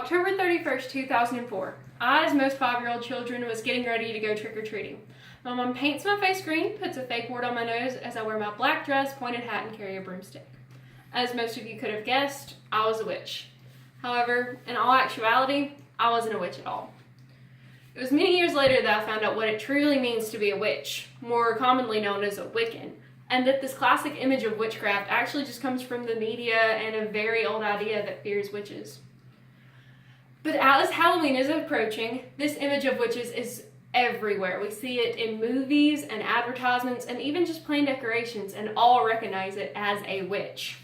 October 31st, 2004. I, as most 5-year-old children, was getting ready to go trick-or-treating. My mom paints my face green, puts a fake wart on my nose as I wear my black dress, pointed hat, and carry a broomstick. As most of you could have guessed, I was a witch. However, in all actuality, I wasn't a witch at all. It was many years later that I found out what it truly means to be a witch, more commonly known as a Wiccan, and that this classic image of witchcraft actually just comes from the media and a very old idea that fears witches. But as Halloween is approaching, this image of witches is everywhere. We see it in movies and advertisements and even just plain decorations, and all recognize it as a witch.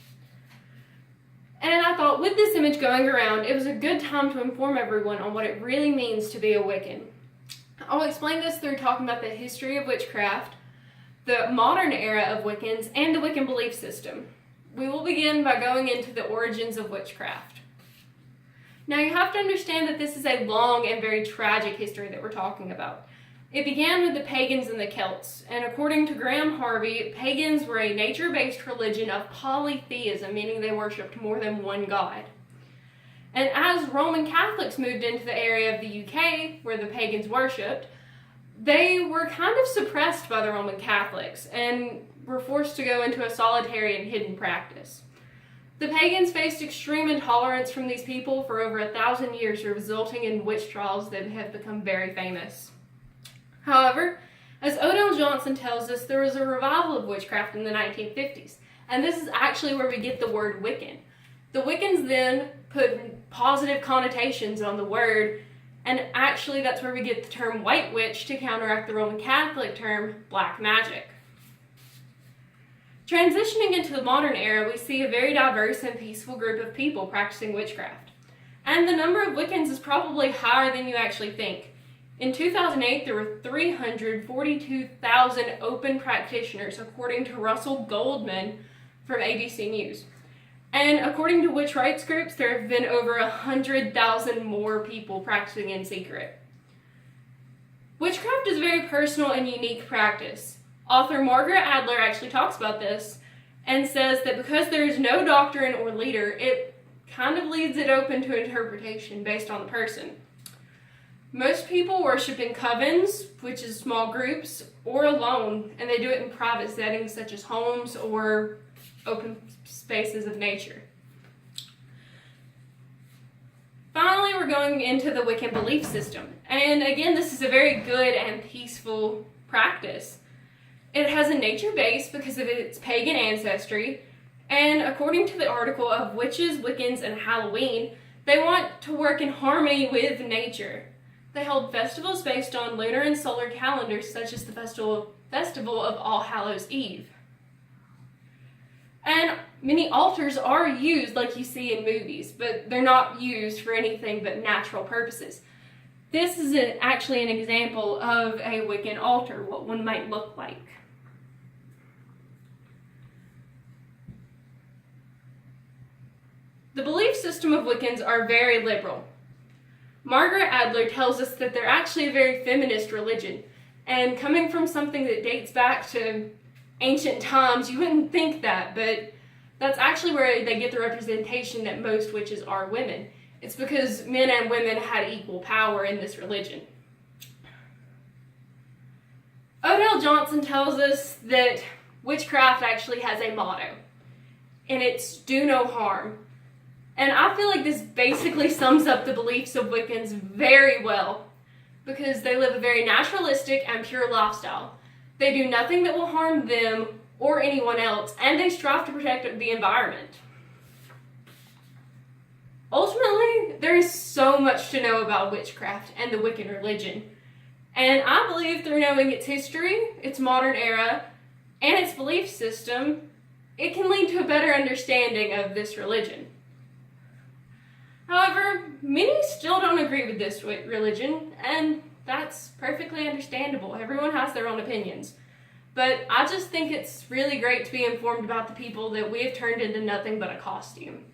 And I thought, with this image going around, it was a good time to inform everyone on what it really means to be a Wiccan. I'll explain this through talking about the history of witchcraft, the modern era of Wiccans, and the Wiccan belief system. We will begin by going into the origins of witchcraft. Now, you have to understand that this is a long and very tragic history that we're talking about. It began with the pagans and the Celts, and according to Graham Harvey, pagans were a nature-based religion of polytheism, meaning they worshipped more than one god. And as Roman Catholics moved into the area of the UK, where the pagans worshipped, they were kind of suppressed by the Roman Catholics and were forced to go into a solitary and hidden practice. The pagans faced extreme intolerance from these people for over 1,000 years, resulting in witch trials that have become very famous. However, as Odell Johnson tells us, there was a revival of witchcraft in the 1950s, and this is actually where we get the word Wiccan. The Wiccans then put positive connotations on the word, and actually that's where we get the term white witch to counteract the Roman Catholic term black magic. Transitioning into the modern era, we see a very diverse and peaceful group of people practicing witchcraft. And the number of Wiccans is probably higher than you actually think. In 2008, there were 342,000 open practitioners, according to Russell Goldman from ABC News. And according to witch rights groups, there have been over 100,000 more people practicing in secret. Witchcraft is a very personal and unique practice. Author Margaret Adler actually talks about this and says that because there is no doctrine or leader, it kind of leaves it open to interpretation based on the person. Most people worship in covens, which is small groups, or alone, and they do it in private settings such as homes or open spaces of nature. Finally, we're going into the Wiccan belief system. And again, this is a very good and peaceful practice. It has a nature base because of its pagan ancestry, and according to the article of Witches, Wiccans, and Halloween, they want to work in harmony with nature. They hold festivals based on lunar and solar calendars, such as the festival of All Hallows Eve. And many altars are used like you see in movies, but they're not used for anything but natural purposes. This is actually an example of a Wiccan altar, what one might look like. The belief system of Wiccans are very liberal. Margaret Adler tells us that they're actually a very feminist religion, and coming from something that dates back to ancient times, you wouldn't think that, but that's actually where they get the representation that most witches are women. It's because men and women had equal power in this religion. Odell Johnson tells us that witchcraft actually has a motto, and it's do no harm. And I feel like this basically sums up the beliefs of Wiccans very well, because they live a very naturalistic and pure lifestyle. They do nothing that will harm them or anyone else, and they strive to protect the environment. Ultimately, there is so much to know about witchcraft and the Wiccan religion, and I believe through knowing its history, its modern era, and its belief system, it can lead to a better understanding of this religion. However, many still don't agree with this religion, and that's perfectly understandable. Everyone has their own opinions. But I just think it's really great to be informed about the people that we have turned into nothing but a costume.